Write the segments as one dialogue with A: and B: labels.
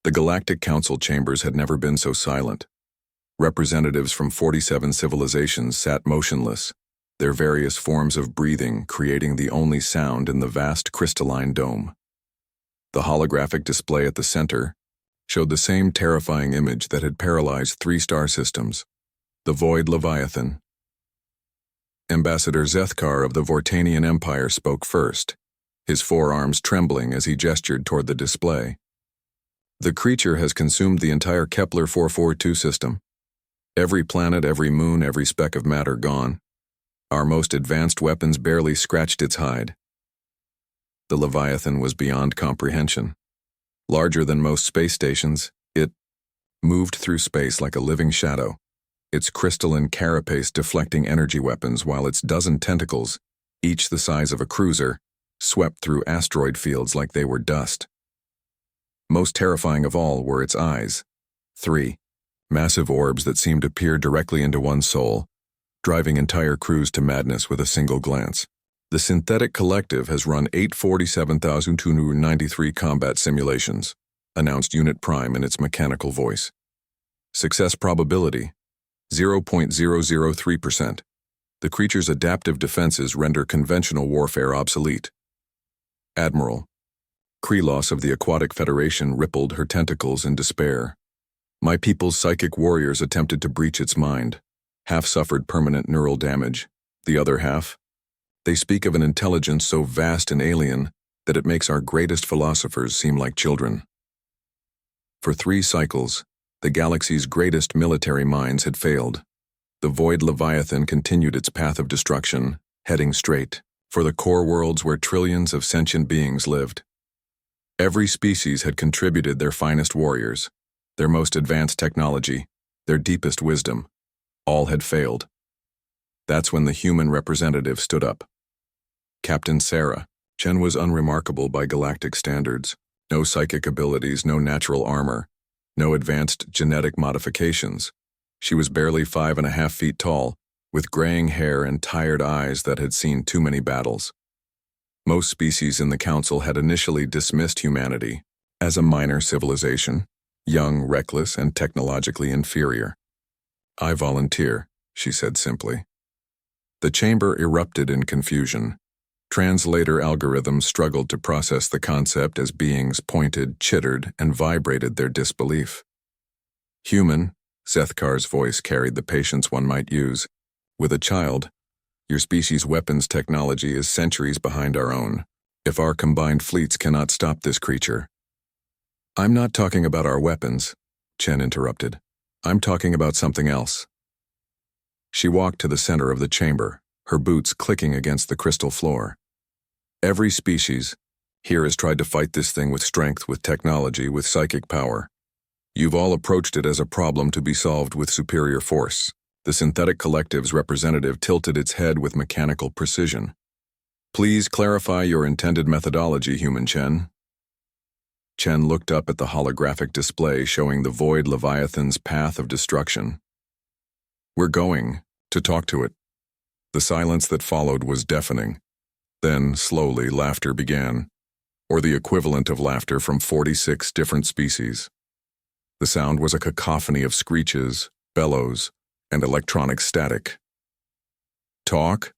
A: The Galactic Council chambers had never been so silent. Representatives from 47 civilizations sat motionless, their various forms of breathing creating the only sound in the vast crystalline dome. The holographic display at the center showed the same terrifying image that had paralyzed 3 star systems, the Void Leviathan. Ambassador Zethkar of the Vortanian Empire spoke first, his forearms trembling as he gestured toward the display. The creature has consumed the entire Kepler 442 system. Every planet, every moon, every speck of matter gone. Our most advanced weapons barely scratched its hide. The Leviathan was beyond comprehension. Larger than most space stations, it moved through space like a living shadow, its crystalline carapace deflecting energy weapons while its dozen tentacles, each the size of a cruiser, swept through asteroid fields like they were dust. Most terrifying of all were its eyes. 3 massive orbs that seemed to peer directly into one's soul, driving entire crews to madness with a single glance. The Synthetic Collective has run 847,293 combat simulations, announced Unit Prime in its mechanical voice. Success probability, 0.003%. The creature's adaptive defenses render conventional warfare obsolete. Admiral. Krelos of the Aquatic Federation rippled her tentacles in despair. My people's psychic warriors attempted to breach its mind. Half suffered permanent neural damage. The other half? They speak of an intelligence so vast and alien that it makes our greatest philosophers seem like children. For 3 cycles, the galaxy's greatest military minds had failed. The Void Leviathan continued its path of destruction, heading straight for the core worlds where trillions of sentient beings lived. Every species had contributed their finest warriors, their most advanced technology, their deepest wisdom. All had failed. That's when the human representative stood up. Captain Sarah. Chen was unremarkable by galactic standards. No psychic abilities, no natural armor, no advanced genetic modifications. She was barely 5.5 feet tall, with graying hair and tired eyes that had seen too many battles. Most species in the Council had initially dismissed humanity as a minor civilization, young, reckless, and technologically inferior. I volunteer, she said simply. The chamber erupted in confusion. Translator algorithms struggled to process the concept as beings pointed, chittered, and vibrated their disbelief. Human, Zethkar's voice carried the patience one might use. With a child, your species' weapons technology is centuries behind our own. If our combined fleets cannot stop this creature. I'm not talking about our weapons, Chen interrupted. I'm talking about something else. She walked to the center of the chamber, her boots clicking against the crystal floor. Every species here has tried to fight this thing with strength, with technology, with psychic power. You've all approached it as a problem to be solved with superior force. The Synthetic Collective's representative tilted its head with mechanical precision. Please clarify your intended methodology, Human Chen. Chen looked up at the holographic display showing the Void Leviathan's path of destruction. We're going to talk to it. The silence that followed was deafening. Then, slowly, laughter began, or the equivalent of laughter from 46 different species. The sound was a cacophony of screeches, bellows, and electronic static. Talk?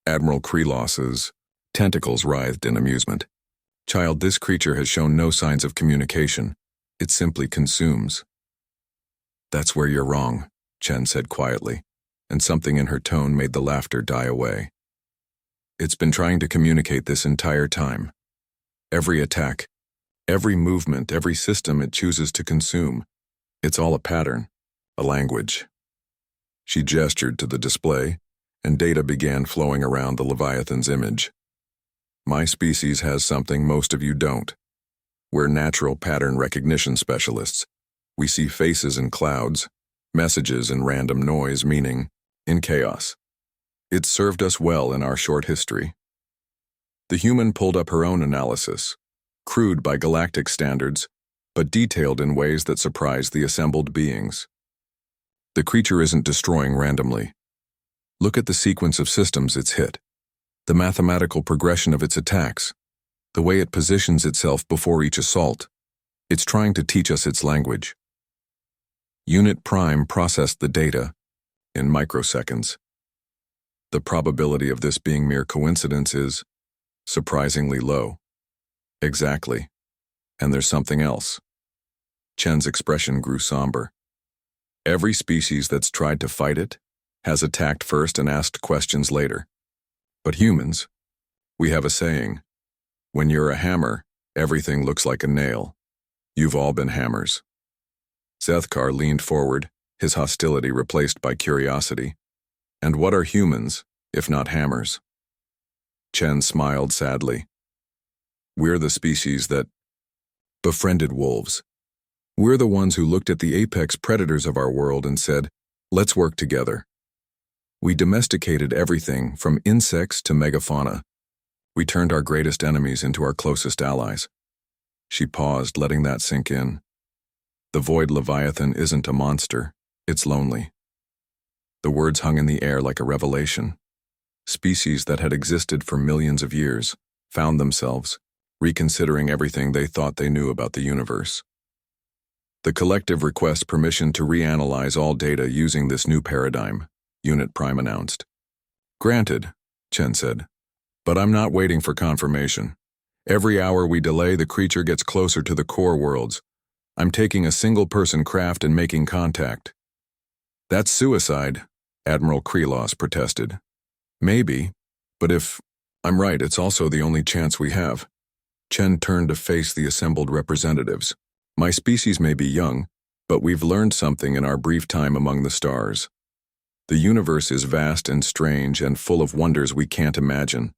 A: Admiral Krelos's tentacles writhed in amusement. Child, this creature has shown no signs of communication. It simply consumes. That's where you're wrong, Chen said quietly, and something in her tone made the laughter die away. It's been trying to communicate this entire time. Every attack, every movement, every system it chooses to consume. It's all a pattern, a language. She gestured to the display, and data began flowing around the Leviathan's image. My species has something most of you don't. We're natural pattern recognition specialists. We see faces in clouds, messages in random noise, meaning in chaos. It's served us well in our short history. The human pulled up her own analysis, crude by galactic standards, but detailed in ways that surprised the assembled beings. The creature isn't destroying randomly. Look at the sequence of systems it's hit, the mathematical progression of its attacks, the way it positions itself before each assault. It's trying to teach us its language. Unit Prime processed the data in microseconds. The probability of this being mere coincidence is surprisingly low. Exactly. And there's something else. Chen's expression grew somber. Every species that's tried to fight it has attacked first and asked questions later. But humans, we have a saying, when you're a hammer, everything looks like a nail. You've all been hammers. Zethkar leaned forward, his hostility replaced by curiosity. And what are humans, if not hammers? Chen smiled sadly. We're the species that befriended wolves. We're the ones who looked at the apex predators of our world and said, let's work together. We domesticated everything from insects to megafauna. We turned our greatest enemies into our closest allies. She paused, letting that sink in. The void leviathan isn't a monster, it's lonely. The words hung in the air like a revelation. Species that had existed for millions of years found themselves reconsidering everything they thought they knew about the universe. The collective requests permission to reanalyze all data using this new paradigm, Unit Prime announced. Granted, Chen said, but I'm not waiting for confirmation. Every hour we delay, the creature gets closer to the core worlds. I'm taking a single-person craft and making contact. That's suicide, Admiral Krelos protested. Maybe, but if I'm right, it's also the only chance we have. Chen turned to face the assembled representatives. My species may be young, but we've learned something in our brief time among the stars. The universe is vast and strange and full of wonders we can't imagine.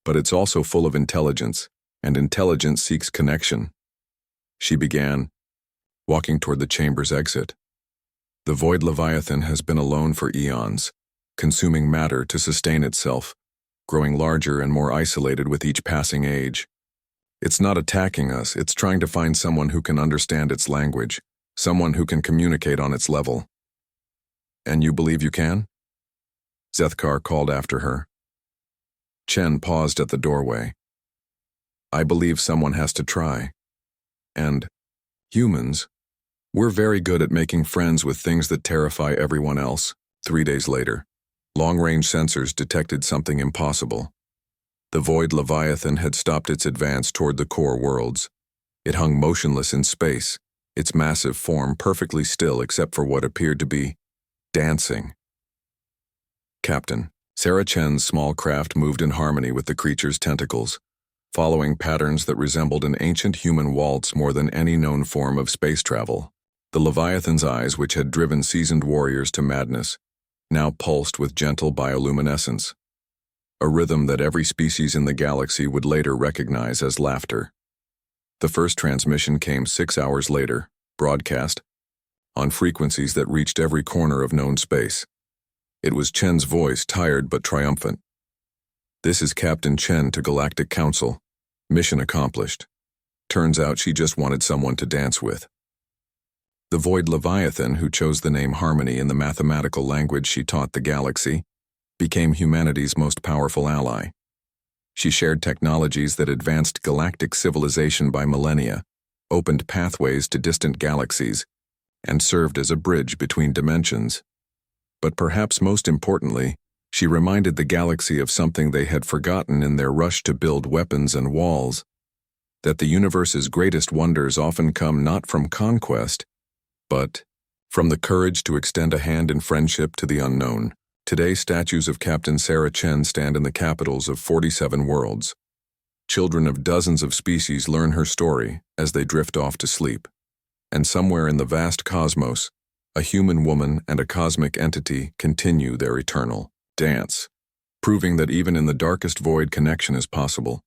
A: But it's also full of intelligence, and intelligence seeks connection. She began, walking toward the chamber's exit. The void leviathan has been alone for eons, consuming matter to sustain itself, growing larger and more isolated with each passing age. It's not attacking us, it's trying to find someone who can understand its language, someone who can communicate on its level. And you believe you can? Zethkar called after her. Chen paused at the doorway. I believe someone has to try. And humans, we're very good at making friends with things that terrify everyone else. 3 days later, long-range sensors detected something impossible. The void leviathan had stopped its advance toward the core worlds. It hung motionless in space, its massive form perfectly still except for what appeared to be dancing. Captain, Sarah Chen's small craft moved in harmony with the creature's tentacles, following patterns that resembled an ancient human waltz more than any known form of space travel. The Leviathan's eyes, which had driven seasoned warriors to madness, now pulsed with gentle bioluminescence, a rhythm that every species in the galaxy would later recognize as laughter. The first transmission came 6 hours later, broadcast, on frequencies that reached every corner of known space. It was Chen's voice, tired but triumphant. This is Captain Chen to Galactic Council. Mission accomplished. Turns out she just wanted someone to dance with. The void leviathan, who chose the name Harmony in the mathematical language she taught the galaxy, became humanity's most powerful ally. She shared technologies that advanced galactic civilization by millennia, opened pathways to distant galaxies, and served as a bridge between dimensions. But perhaps most importantly, she reminded the galaxy of something they had forgotten in their rush to build weapons and walls, that the universe's greatest wonders often come not from conquest, but from the courage to extend a hand in friendship to the unknown. Today, statues of Captain Sarah Chen stand in the capitals of 47 worlds. Children of dozens of species learn her story as they drift off to sleep. And somewhere in the vast cosmos, a human woman and a cosmic entity continue their eternal dance, proving that even in the darkest void connection is possible.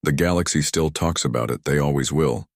A: The galaxy still talks about it, they always will.